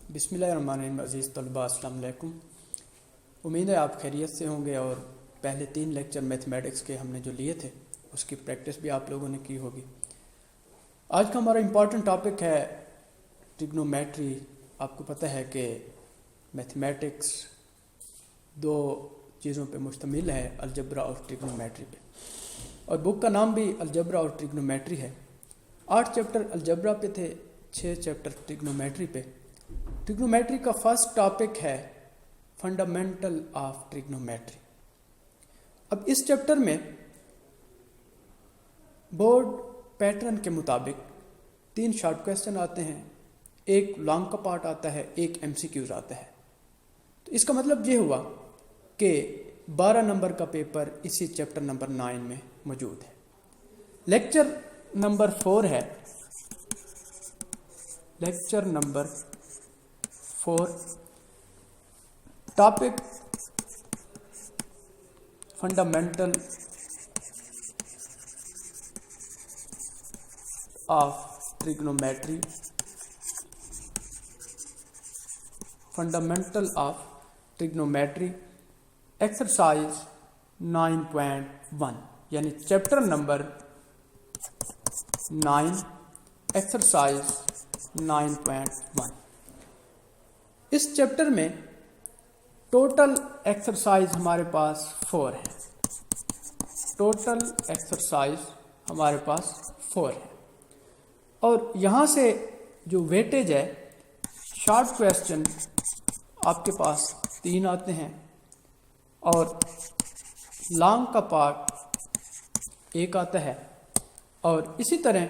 बिस्मिल्लाहिर्रहमानिर्रहीम। अज़ीज़ तलबा अस्सलाम वालेकुम। उम्मीद है आप खैरियत से होंगे और पहले 3 लेक्चर मैथमेटिक्स के हमने जो लिए थे उसकी प्रैक्टिस भी आप लोगों ने की होगी। आज का हमारा इम्पॉर्टेंट टॉपिक है ट्रिग्नोमेट्री। आपको पता है कि मैथमेटिक्स 2 चीज़ों पे मुश्तमिल है, अलजब्रा और ट्रिग्नोमेट्री पे, और बुक का नाम भी अलजब्रा और ट्रिग्नोमेट्री है। 8 चैप्टर अलजब्रा पे थे, 6 चैप्टर ट्रिग्नोमेट्री पे। ट्रिग्नोमेट्री का फर्स्ट टॉपिक है फंडामेंटल ऑफ ट्रिग्नोमेट्री। अब इस चैप्टर में बोर्ड पैटर्न के मुताबिक 3 शॉर्ट क्वेश्चन आते हैं, एक लॉन्ग का पार्ट आता है, एक एमसीक्यूज आता है। तो इसका मतलब ये हुआ कि 12 नंबर का पेपर इसी चैप्टर नंबर 9 में मौजूद है। लेक्चर नंबर 4 है, lecture number 4, topic fundamental of trigonometry, fundamental of trigonometry, exercise 9.1, यानी चैप्टर नंबर 9, एक्सरसाइज 9.1। इस चैप्टर में टोटल एक्सरसाइज हमारे पास 4 है। टोटल एक्सरसाइज हमारे पास 4 है, और यहाँ से जो वेटेज है, शॉर्ट क्वेश्चन आपके पास 3 आते हैं और लॉन्ग का पार्ट 1 आता है। और इसी तरह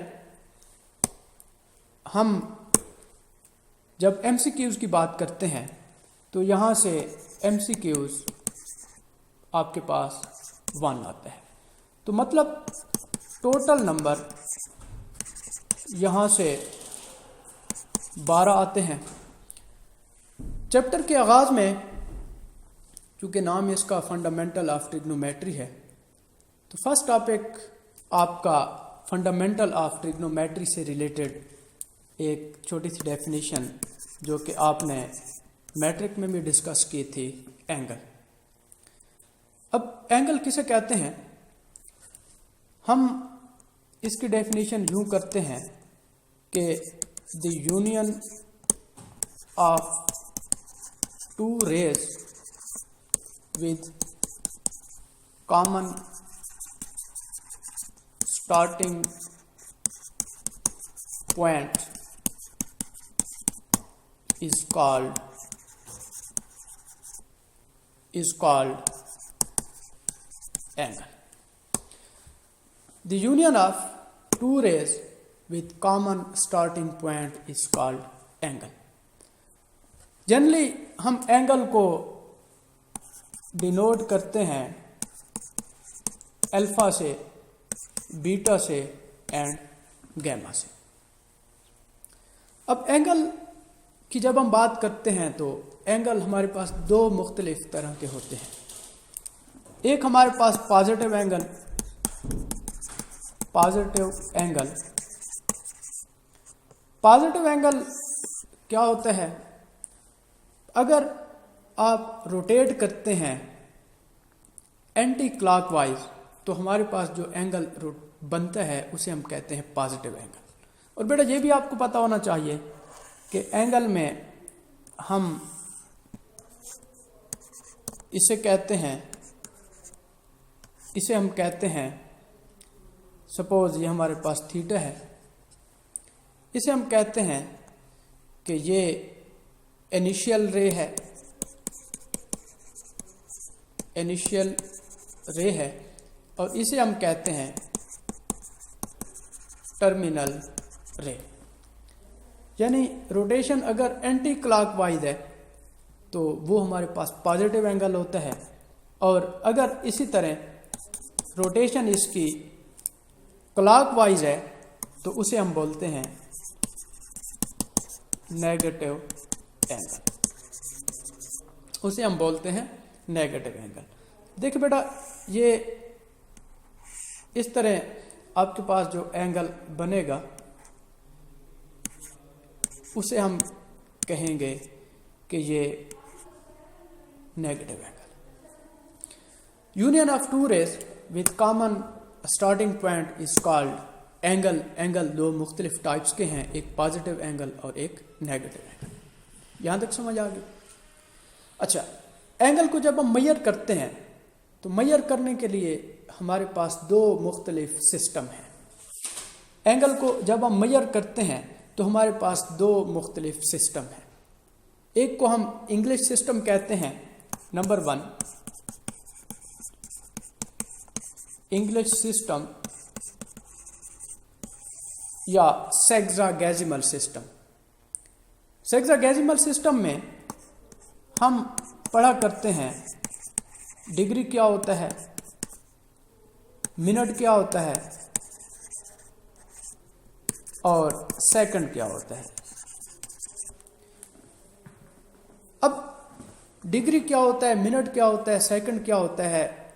हम जब एमसीक्यूज की बात करते हैं तो यहाँ से एमसीक्यूज आपके पास 1 आता है। तो मतलब टोटल नंबर यहाँ से 12 आते हैं। चैप्टर के आगाज़ में, चूँकि नाम इसका फंडामेंटल ऑफ ट्रिग्नोमेट्री है, तो फर्स्ट टॉपिक आपका फंडामेंटल ऑफ ट्रिग्नोमेट्री से रिलेटेड एक छोटी सी डेफिनेशन जो कि आपने मैट्रिक में भी डिस्कस की थी, एंगल। अब एंगल किसे कहते हैं? हम इसकी डेफिनेशन यूँ करते हैं कि the union of 2 rays with common starting point is called angle. The union of 2 rays with common starting point is called angle. Generally हम एंगल को डिनोट करते हैं अल्फा से, बीटा से एंड गैमा से। अब एंगल कि जब हम बात करते हैं तो एंगल हमारे पास 2 मुख्तलिफ तरह के होते हैं। एक हमारे पास पॉजिटिव एंगल, पॉजिटिव एंगल क्या होता है? अगर आप रोटेट करते हैं एंटी क्लॉकवाइज तो हमारे पास जो एंगल बनता है उसे हम कहते हैं पॉजिटिव एंगल। और बेटा ये भी आपको पता होना चाहिए कि एंगल में हम इसे हम कहते हैं, सपोज ये हमारे पास थीटा है, इसे हम कहते हैं कि ये इनिशियल रे है, और इसे हम कहते हैं टर्मिनल रे। यानी रोटेशन अगर एंटी क्लॉकवाइज है तो वो हमारे पास पॉजिटिव एंगल होता है, और अगर इसी तरह रोटेशन इसकी क्लॉकवाइज है तो उसे हम बोलते हैं नेगेटिव एंगल। देखिए बेटा, ये इस तरह आपके पास जो एंगल बनेगा उसे हम कहेंगे कि ये negative angle. Union of two rays with common starting point is called angle. Angle दो मुख्तलिफ टाइप्स के हैं, एक पॉजिटिव एंगल और एक नेगेटिव एंगल। यहाँ तक समझ आ गई? अच्छा, एंगल को जब हम मेजर करते हैं तो मेजर करने के लिए हमारे पास दो मुख्तलिफ सिस्टम हैं। एंगल को जब हम मेजर करते हैं तो हमारे पास दो मुख्तलिफ सिस्टम हैं। एक को हम इंग्लिश सिस्टम कहते हैं, नंबर 1 इंग्लिश सिस्टम या सेक्सागेसिमल सिस्टम। सेक्सागेसिमल सिस्टम में हम पढ़ा करते हैं डिग्री क्या होता है, मिनट क्या होता है और सेकंड क्या होता है। अब डिग्री क्या होता है, मिनट क्या होता है, सेकंड क्या होता है,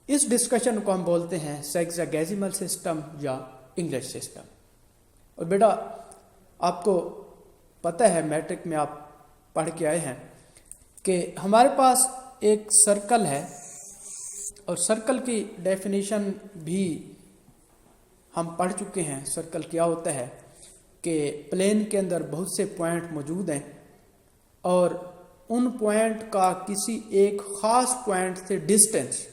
इस डिस्कशन को हम बोलते हैं सेक्सागेसिमल सिस्टम या इंग्लिश सिस्टम। और बेटा आपको पता है, मैट्रिक में आप पढ़ के आए हैं कि हमारे पास एक सर्कल है और सर्कल की डेफिनेशन भी हम पढ़ चुके हैं। सर्कल क्या होता है कि प्लेन के अंदर बहुत से पॉइंट मौजूद हैं और उन पॉइंट का किसी एक ख़ास पॉइंट से डिस्टेंस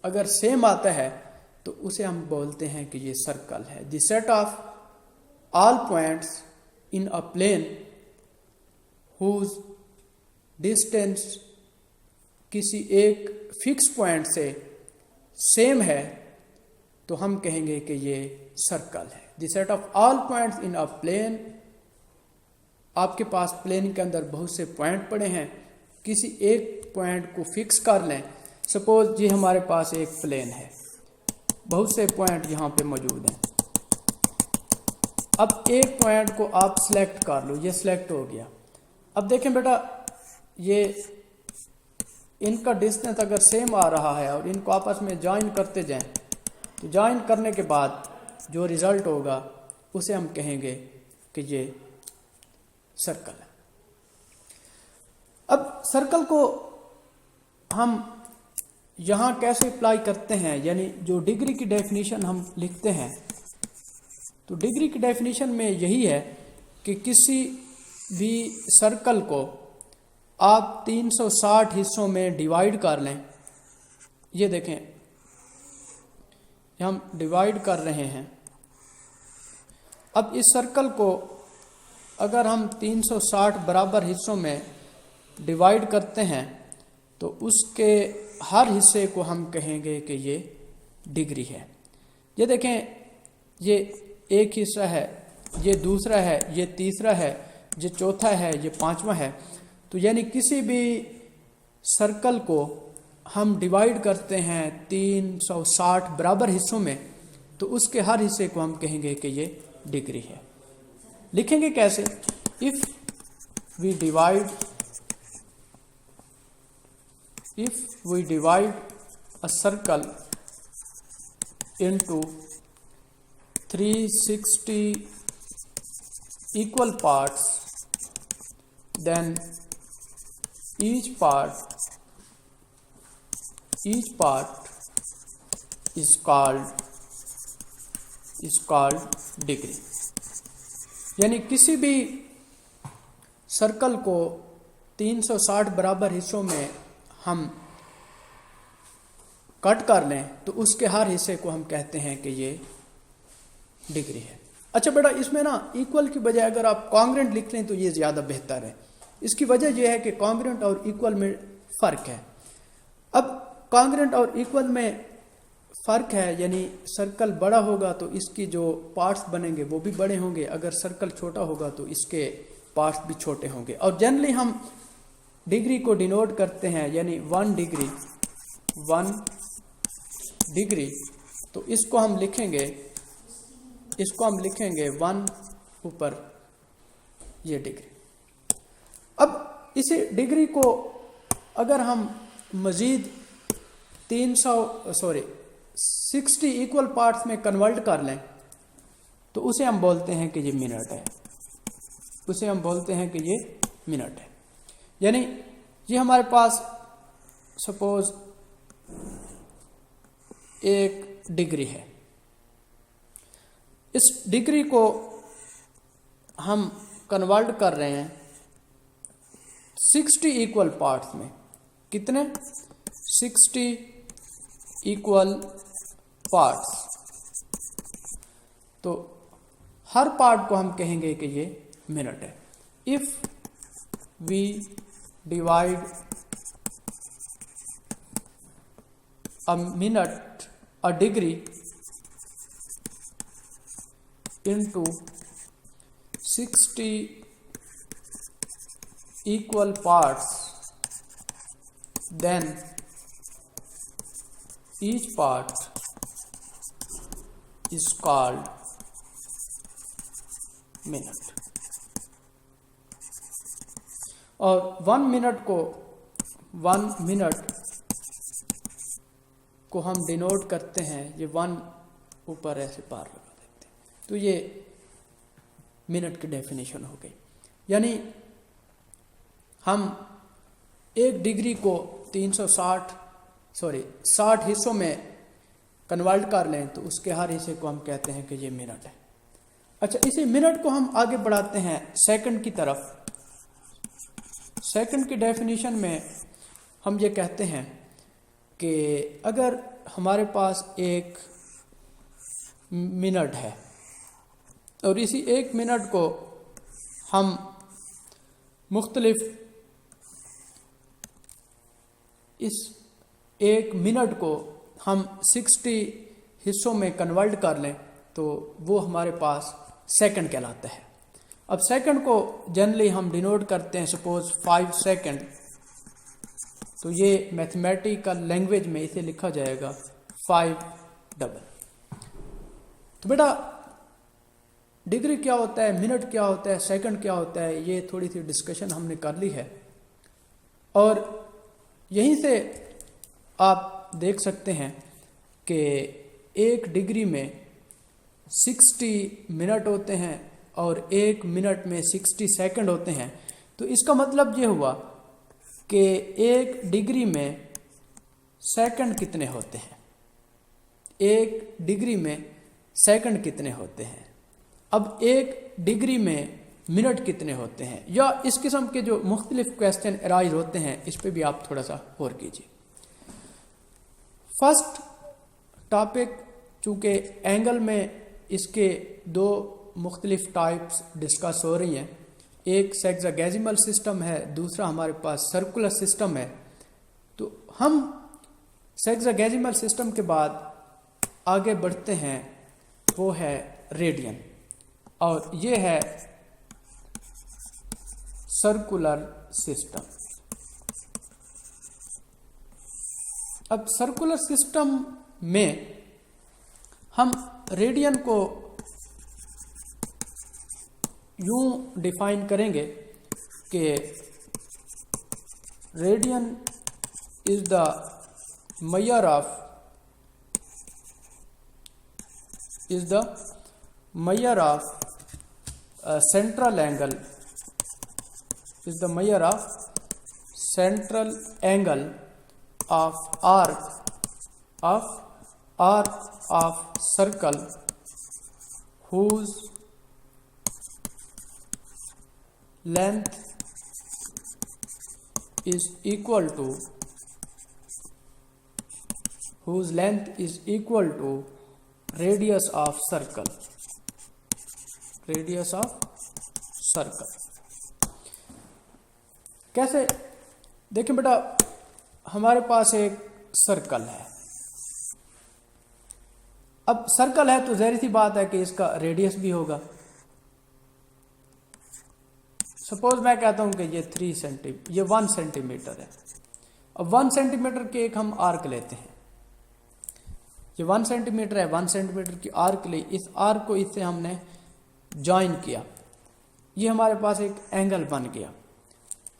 अगर सेम आता है तो उसे हम बोलते हैं कि ये सर्कल है। The set of all points in a plane whose distance किसी एक फिक्स पॉइंट से सेम है तो हम कहेंगे कि ये सर्कल है। The set of all points in a plane, आपके पास प्लेन के अंदर बहुत से पॉइंट पड़े हैं, किसी एक पॉइंट को फिक्स कर लें। सपोज ये हमारे पास एक प्लेन है, बहुत से पॉइंट यहाँ पे मौजूद हैं। अब एक पॉइंट को आप सिलेक्ट कर लो, ये सिलेक्ट हो गया। अब देखें बेटा, ये इनका डिस्टेंस अगर सेम आ रहा है और इनको आपस में ज्वाइन करते जाएं तो ज्वाइन करने के बाद जो रिजल्ट होगा उसे हम कहेंगे कि ये सर्कल है। अब सर्कल को हम यहाँ कैसे अप्लाई करते हैं, यानी जो डिग्री की डेफिनेशन हम लिखते हैं तो डिग्री की डेफिनेशन में यही है कि किसी भी सर्कल को आप 360 हिस्सों में डिवाइड कर लें। ये देखें, हम डिवाइड कर रहे हैं। अब इस सर्कल को अगर हम 360 बराबर हिस्सों में डिवाइड करते हैं तो उसके हर हिस्से को हम कहेंगे कि ये डिग्री है। ये देखें, ये एक हिस्सा है, ये दूसरा है, ये तीसरा है, ये चौथा है, ये पांचवा है। तो यानी किसी भी सर्कल को हम डिवाइड करते हैं 360 बराबर हिस्सों में तो उसके हर हिस्से को हम कहेंगे कि ये डिग्री है। लिखेंगे कैसे? If we divide a circle into 360 equal parts, then each part is called degree। यानी किसी भी सर्कल को 360 बराबर हिस्सों में हम कट कर लें तो उसके हर हिस्से को हम कहते हैं कि ये डिग्री है। अच्छा बेटा, इसमें ना इक्वल की बजाय अगर आप कॉन्ग्रेंट लिख लें तो ये ज़्यादा बेहतर है। इसकी वजह यह है कि कॉन्ग्रेंट और इक्वल में फ़र्क है। अब कॉन्ग्रेंट और इक्वल में फ़र्क है, यानी सर्कल बड़ा होगा तो इसकी जो पार्ट्स बनेंगे वो भी बड़े होंगे, अगर सर्कल छोटा होगा तो इसके पार्ट्स भी छोटे होंगे। और जनरली हम डिग्री को डिनोट करते हैं, यानी 1 डिग्री, तो इसको हम लिखेंगे 1 ऊपर ये डिग्री। अब इसी डिग्री को अगर हम मज़ीद 60 इक्वल पार्ट्स में कन्वर्ट कर लें तो उसे हम बोलते हैं कि ये मिनट है। उसे हम बोलते हैं कि ये मिनट है। यानी ये हमारे पास सपोज एक डिग्री है, इस डिग्री को हम कन्वर्ट कर रहे हैं 60 इक्वल पार्ट्स में। कितने? 60 इक्वल पार्ट्स। तो हर पार्ट को हम कहेंगे कि ये मिनट है। If we divide a minute, a degree into 60 equal parts, then each part is called minute। और 1 मिनट को हम डिनोट करते हैं, ये 1 ऊपर ऐसे पार लगा देते हैं, तो ये मिनट की डेफिनेशन हो गई। यानी हम एक डिग्री को 60 हिस्सों में कन्वर्ट कर लें तो उसके हर हिस्से को हम कहते हैं कि ये मिनट है। अच्छा, इसी मिनट को हम आगे बढ़ाते हैं सेकंड की तरफ। सेकंड की डेफिनेशन में हम ये कहते हैं कि अगर हमारे पास एक मिनट है और इसी एक मिनट को हम मुख्तलिफ, इस एक मिनट को हम 60 हिस्सों में कन्वर्ट कर लें तो वो हमारे पास सेकंड कहलाता है। अब सेकंड को जनरली हम डिनोट करते हैं सपोज 5 सेकंड, तो ये मैथमेटिकल लैंग्वेज में इसे लिखा जाएगा 5 डबल। तो बेटा डिग्री क्या होता है, मिनट क्या होता है, सेकंड क्या होता है, ये थोड़ी सी डिस्कशन हमने कर ली है। और यहीं से आप देख सकते हैं कि एक डिग्री में 60 मिनट होते हैं और एक मिनट में 60 सेकंड होते हैं। तो इसका मतलब ये हुआ कि एक डिग्री में सेकंड कितने होते हैं, एक डिग्री में सेकंड कितने होते हैं, अब एक डिग्री में मिनट कितने होते हैं, या इस किस्म के जो मुख्तलिफ क्वेश्चन अराइज होते हैं, इस पे भी आप थोड़ा सा गौर कीजिए। फर्स्ट टॉपिक, चूँकि एंगल में इसके 2 मुख्तलिफ टाइप्स डिस्कस हो रही हैं, एक सेक्सागेसिमल सिस्टम है, दूसरा हमारे पास सर्कुलर सिस्टम है। तो हम सेक्सागेसिमल सिस्टम के बाद आगे बढ़ते हैं, वो है रेडियन, और ये है सर्कुलर सिस्टम। अब सर्कुलर सिस्टम में हम रेडियन को यूं डिफाइन करेंगे कि radian is the measure of central angle, is the measure of central angle of arc of circle whose length is equal to radius of circle। कैसे? देखिए बेटा, हमारे पास एक सर्कल है। अब सर्कल है तो ज़ाहिर सी बात है कि इसका रेडियस भी होगा। सपोज मैं कहता हूं कि ये 1 सेंटीमीटर है। अब 1 सेंटीमीटर के एक हम आर्क लेते हैं, ये 1 सेंटीमीटर है, 1 सेंटीमीटर की आर्क ली, इस आर्क को इससे हमने ज्वाइन किया, ये हमारे पास एक एंगल बन गया।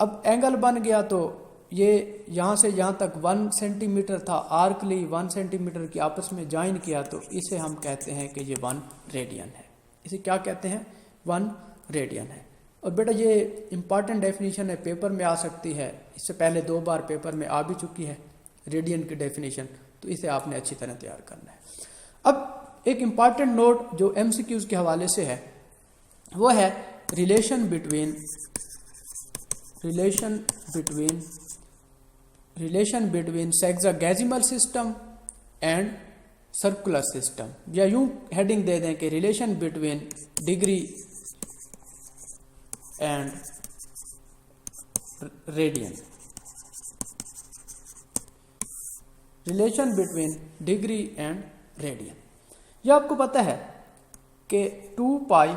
अब एंगल बन गया तो ये यहाँ से यहाँ तक 1 सेंटीमीटर था, आर्क ली, 1 सेंटीमीटर की आपस में ज्वाइन किया, तो इसे हम कहते हैं कि ये 1 रेडियन है। इसे क्या कहते हैं? 1 रेडियन है। और बेटा ये इम्पॉर्टेंट डेफिनेशन है, पेपर में आ सकती है, इससे पहले 2 बार पेपर में आ भी चुकी है रेडियन की डेफिनेशन, तो इसे आपने अच्छी तरह तैयार करना है। अब एक इम्पॉर्टेंट नोट जो MCQs के हवाले से है वो है relation between sexagesimal system and circular system, या यूं हेडिंग दे दें कि relation between degree and radian. Relation between degree and radian, यह आपको पता है कि 2 pi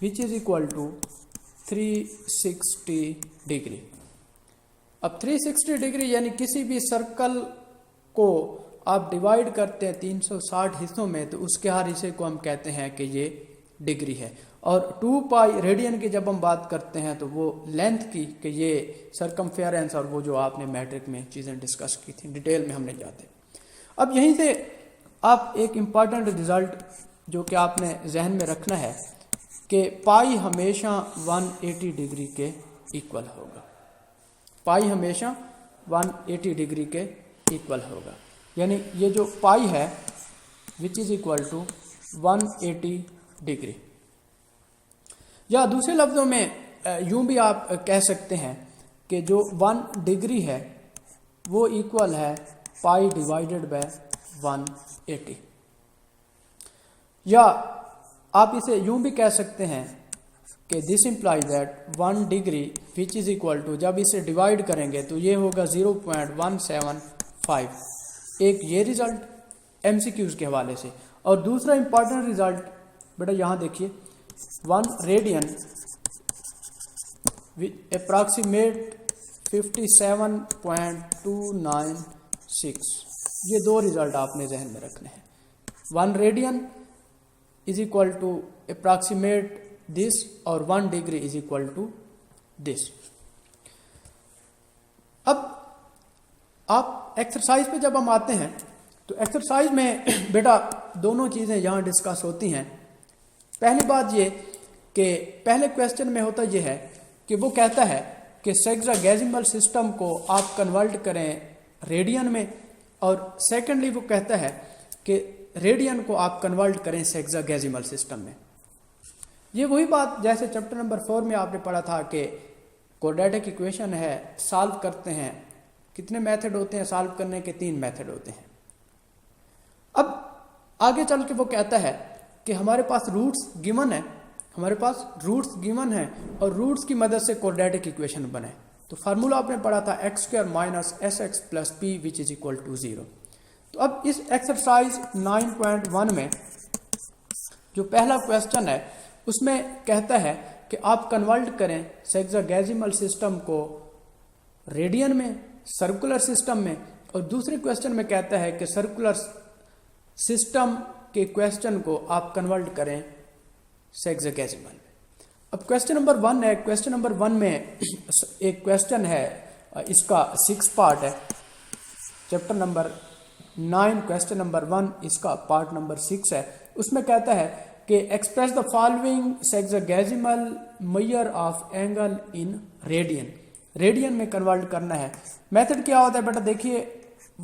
which is equal to 360 degree. अब 360 डिग्री यानी किसी भी सर्कल को आप डिवाइड करते हैं 360 हिस्सों में, तो उसके हर हिस्से को हम कहते हैं कि ये डिग्री है। और 2 पाई रेडियन की जब हम बात करते हैं तो वो लेंथ की, कि ये सरकमफेरेंस, और वो जो आपने मैट्रिक में चीज़ें डिस्कस की थी, डिटेल में हमने जाते। अब यहीं से आप एक इम्पॉर्टेंट रिजल्ट जो कि आपने जहन में रखना है कि पाई हमेशा 180 डिग्री के इक्वल होगा। पाई हमेशा 180 डिग्री के इक्वल होगा, यानी ये जो पाई है which is equal to 180 degree. या दूसरे लफ्ज़ों में यूं भी आप कह सकते हैं कि जो 1 डिग्री है वो इक्वल है पाई डिवाइडेड बाय 180। या आप इसे यूं भी कह सकते हैं कि this imply that 1 degree which is equal to, जब इसे डिवाइड करेंगे तो ये होगा 0.175। एक ये रिज़ल्ट MCQs के हवाले से। और दूसरा इम्पॉर्टेंट रिज़ल्ट बेटा यहाँ देखिए, 1 रेडियन अप्रॉक्सीमेट 57.296। ये 2 रिज़ल्ट आपने जहन में रखने हैं। 1 radian is equal to approximate this और 1 degree is equal to this. अब आप एक्सरसाइज पे जब हम आते हैं तो एक्सरसाइज में बेटा दोनों चीज़ें यहाँ डिस्कस होती हैं। पहली बात ये कि पहले क्वेश्चन में होता यह है कि वो कहता है कि सेक्सागेसिमल सिस्टम को आप कन्वर्ट करें रेडियन में, और सेकेंडली वो कहता है कि रेडियन को आप कन्वर्ट करें सेक्सागेसिमल सिस्टम में। ये वही बात जैसे चैप्टर नंबर 4 में आपने पढ़ा था कि क्वाड्रेटिक इक्वेशन है, सॉल्व करते हैं, कितने मेथड होते हैं सॉल्व करने के? 3 मेथड होते हैं। अब आगे चल के वो कहता है कि हमारे पास रूट्स गिवन है, और रूट्स की मदद से क्वाड्रेटिक इक्वेशन बने। तो फार्मूला आपने पढ़ा था x² - sx + p which is equal to 0। तो अब इस एक्सरसाइज 9.1 में जो पहला क्वेश्चन है उसमें कहता है कि आप कन्वर्ट करें सेक्सागेसिमल सिस्टम को रेडियन में, सर्कुलर सिस्टम में, और दूसरे क्वेश्चन में कहता है कि सर्कुलर सिस्टम के क्वेश्चन को आप कन्वर्ट करें सेक्सागेसिमल में। अब क्वेश्चन नंबर 1 है। क्वेश्चन नंबर 1 में एक क्वेश्चन है, इसका 6 पार्ट है। चैप्टर नंबर 9 क्वेश्चन नंबर 1 इसका पार्ट नंबर 6 है। उसमें कहता है कि express the following sexagesimal measure of angle in radian. Radian में कन्वर्ट करना है। मेथड क्या होता है बेटा? देखिए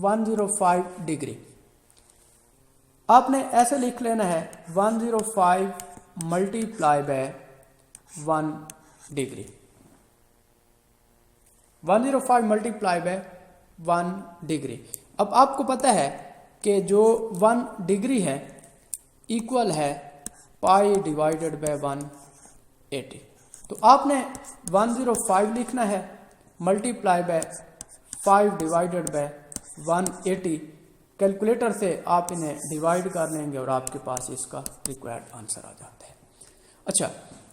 105 डिग्री आपने ऐसे लिख लेना है, 105 multiply by 1 degree, 105 multiply by 1 degree. अब आपको पता है कि जो 1 डिग्री है इक्वल है पाई डिवाइडेड बाय 180। तो आपने 105 लिखना है multiply by 5 divided by 180। Calculator से आप इन्हें डिवाइड कर लेंगे और आपके पास इसका रिक्वायर्ड आंसर आ जाता है। अच्छा,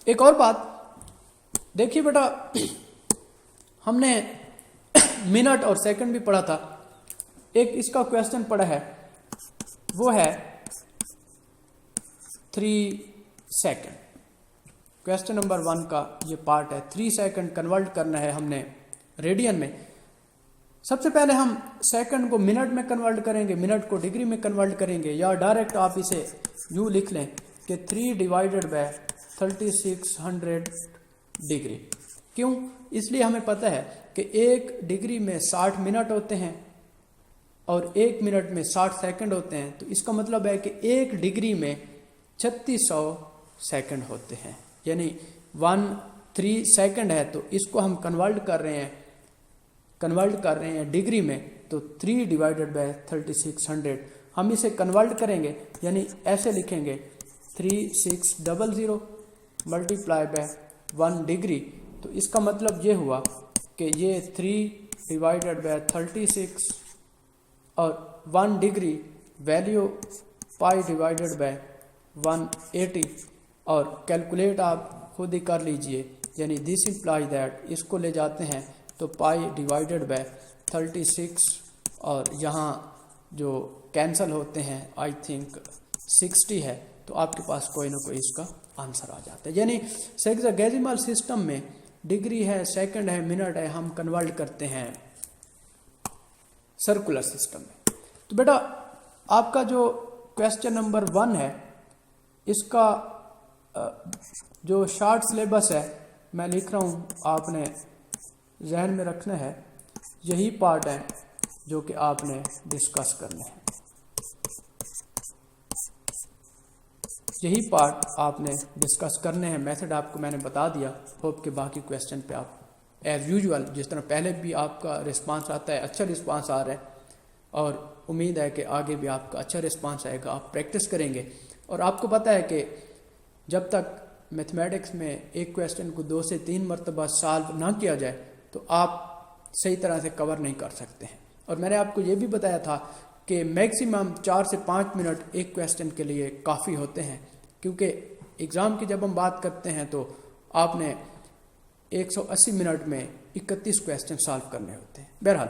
एक और बात देखिए बेटा, हमने मिनट और सेकंड भी पढ़ा था। एक इसका क्वेश्चन पढ़ा है, वो है 3 सेकंड। क्वेश्चन नंबर 1 का ये पार्ट है। 3 सेकंड कन्वर्ट करना है हमने रेडियन में। सबसे पहले हम सेकंड को मिनट में कन्वर्ट करेंगे, मिनट को डिग्री में कन्वर्ट करेंगे, या डायरेक्ट आप इसे यूँ लिख लें कि 3 डिवाइडेड बाय 3600 डिग्री। क्यों? इसलिए हमें पता है कि 1 डिग्री में 60 मिनट होते हैं और 1 मिनट में 60 सेकंड होते हैं। तो इसका मतलब है कि 1 डिग्री में 3600 सेकंड होते हैं, यानी 13 सेकंड है। तो इसको हम कन्वर्ट कर रहे हैं डिग्री में, तो 3 डिवाइडेड बाय 3600 हम इसे कन्वर्ट करेंगे, यानी ऐसे लिखेंगे 3600 मल्टीप्लाई बाय 1 डिग्री। तो इसका मतलब ये हुआ कि ये 3 डिवाइडेड बाय 36 और 1 degree value pi divided by 180, और कैलकुलेट आप खुद ही कर लीजिए, यानी दिस इम्प्लाई दैट, इसको ले जाते हैं तो पाई डिवाइडेड बाय 36 और यहाँ जो कैंसिल होते हैं आई थिंक 60 है, तो आपके पास कोई ना कोई इसका आंसर आ जाता है। यानी सेक्सागेसिमल सिस्टम में डिग्री है, सेकंड है, मिनट है, हम कन्वर्ट करते हैं सर्कुलर सिस्टम में। तो बेटा आपका जो क्वेश्चन नंबर 1 है, इसका जो शॉर्ट सिलेबस है मैं लिख रहा हूँ, आपने जहन में रखना है। यही पार्ट है जो कि आपने डिस्कस करना है, यही पार्ट आपने डिस्कस करने हैं। मेथड आपको मैंने बता दिया। होप के बाकी क्वेश्चन पे आप एज यूजुअल जिस तरह पहले भी आपका रिस्पांस आता है, अच्छा रिस्पांस आ रहा है, और उम्मीद है कि आगे भी आपका अच्छा रिस्पांस आएगा। आप प्रैक्टिस करेंगे, और आपको पता है कि जब तक मैथमेटिक्स में एक क्वेश्चन को 2 से 3 मरतबा सॉल्व ना किया जाए तो आप सही तरह से कवर नहीं कर सकते हैं। और मैंने आपको ये भी बताया था कि मैक्सिमम 4 से 5 मिनट एक क्वेश्चन के लिए काफ़ी होते हैं, क्योंकि एग्ज़ाम की जब हम बात करते हैं तो आपने 180 मिनट में 31 क्वेश्चन सॉल्व करने होते हैं। बहरहाल,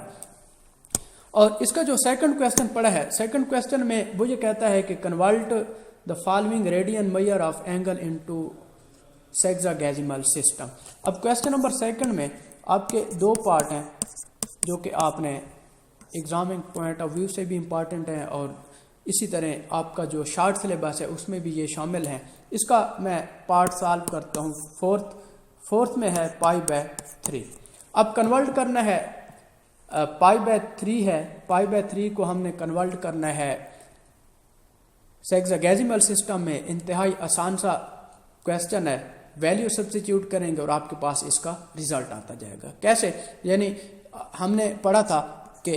और इसका जो सेकंड क्वेश्चन पड़ा है, सेकंड क्वेश्चन में वो ये कहता है कि convert the following radian measure of angle into sexagesimal system. अब क्वेश्चन नंबर 2 में आपके 2 पार्ट हैं जो कि आपने एग्जामिंग पॉइंट ऑफ व्यू से भी इम्पॉर्टेंट हैं, और इसी तरह आपका जो शॉर्ट सिलेबस है उसमें भी ये शामिल हैं। इसका मैं पार्ट सॉल्व करता हूँ। फोर्थ में है π/3। अब कन्वर्ट करना है, π/3 है, π/3 को हमने कन्वर्ट करना है सेक्सागेसिमल सिस्टम में। इंतहाई आसान सा क्वेश्चन है, वैल्यू सब्स्टिट्यूट करेंगे और आपके पास इसका रिजल्ट आता जाएगा। कैसे? यानी हमने पढ़ा था कि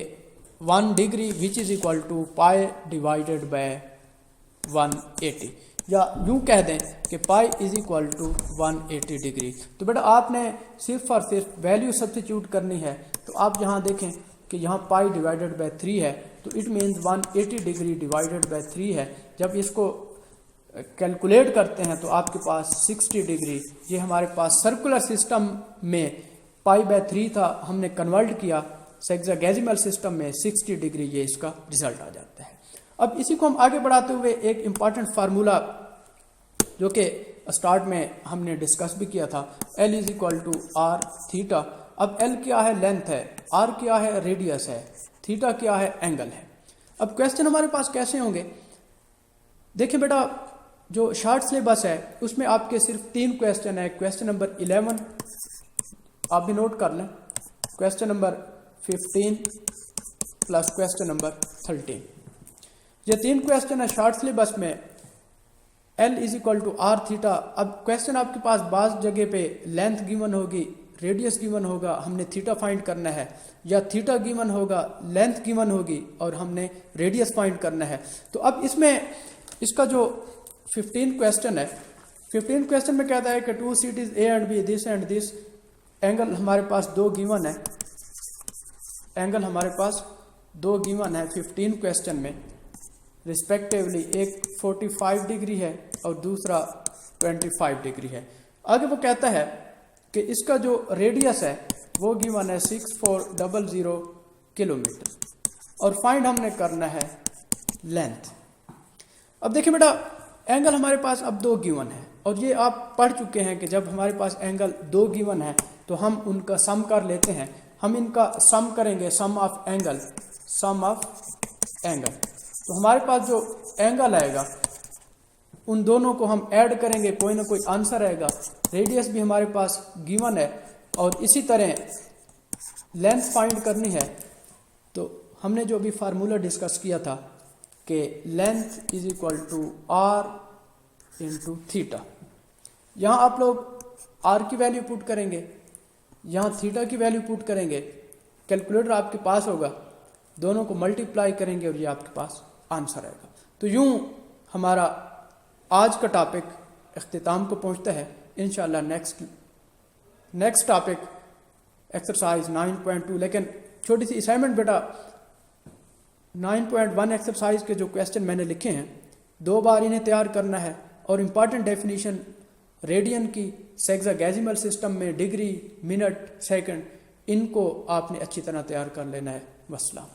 1 degree which is equal to pi divided by 180, या यूं कह दें कि pi is equal to 180 degree. तो बेटा आपने सिर्फ और सिर्फ वैल्यू सब्स्टिट्यूट करनी है। तो आप यहाँ देखें कि यहाँ पाई डिवाइडेड बाय 3 है, तो it means 180 degree divided by 3 है। जब इसको कैलकुलेट करते हैं तो आपके पास 60 डिग्री, ये हमारे पास सर्कुलर सिस्टम में π/3 था, हमने कन्वर्ट किया सेक्सागेसिमल सिस्टम में 60 डिग्री, ये इसका रिजल्ट आ जाता है। अब इसी को हम आगे बढ़ाते हुए एक इम्पॉर्टेंट फार्मूला जो कि स्टार्ट में हमने डिस्कस भी किया था, L is equal to r theta. अब L क्या है? लेंथ है। R क्या है? रेडियस है। थीटा क्या है? एंगल है। अब क्वेश्चन हमारे पास कैसे होंगे? देखिए बेटा, जो शॉर्ट सिलेबस है उसमें आपके सिर्फ 3 क्वेश्चन है। क्वेश्चन नंबर 11 आप भी नोट कर लें, question number 15 plus question number 13, ये 3 क्वेश्चन है शॉर्ट सिलेबस में। L is equal to r theta. अब क्वेश्चन आपके पास बाज जगह पे लेंथ गिवन होगी, रेडियस गिवन होगा, हमने थीटा फाइंड करना है, या थीटा गिवन होगा, लेंथ गिवन होगी और हमने रेडियस फाइंड करना है। तो अब इसमें इसका जो 15 क्वेश्चन है, 15 क्वेश्चन में कहता है कि 2 cities A and B, this and this. Angle हमारे पास 2 गिवन है, एंगल हमारे पास 2 गिवन है 15 क्वेश्चन में रिस्पेक्टिवली। एक 45 डिग्री है और दूसरा 25 डिग्री है। आगे वो कहता है कि इसका जो रेडियस है वो गिवन है 6400 किलोमीटर, और फाइंड हमने करना है लेंथ। अब देखिए बेटा, एंगल हमारे पास अब 2 गिवन है, और ये आप पढ़ चुके हैं कि जब हमारे पास एंगल 2 गिवन है तो हम उनका सम कर लेते हैं। हम इनका सम करेंगे, sum of angle, sum of angle. तो हमारे पास जो एंगल आएगा उन दोनों को हम ऐड करेंगे, कोई ना कोई आंसर आएगा। रेडियस भी हमारे पास गिवन है और इसी तरह लेंथ फाइंड करनी है। तो हमने जो अभी फार्मूला डिस्कस किया था कि length is equal to r into theta. यहाँ आप लोग आर की वैल्यू पुट करेंगे, यहाँ थीटा की वैल्यू पुट करेंगे, कैलकुलेटर आपके पास होगा, दोनों को मल्टीप्लाई करेंगे और ये आपके पास आंसर आएगा। तो यूँ हमारा आज का टॉपिक इख्तिताम को पहुँचता है। इंशाल्लाह नेक्स्ट टॉपिक एक्सरसाइज 9.2। लेकिन छोटी सी असाइनमेंट बेटा, 9.1 एक्सरसाइज के जो क्वेश्चन मैंने लिखे हैं 2 बार इन्हें तैयार करना है और इम्पॉर्टेंट डेफिनेशन रेडियन की सेक्सागेसिमल सिस्टम में डिग्री, मिनट, सेकंड, इनको आपने अच्छी तरह तैयार कर लेना है। वस्सलाम।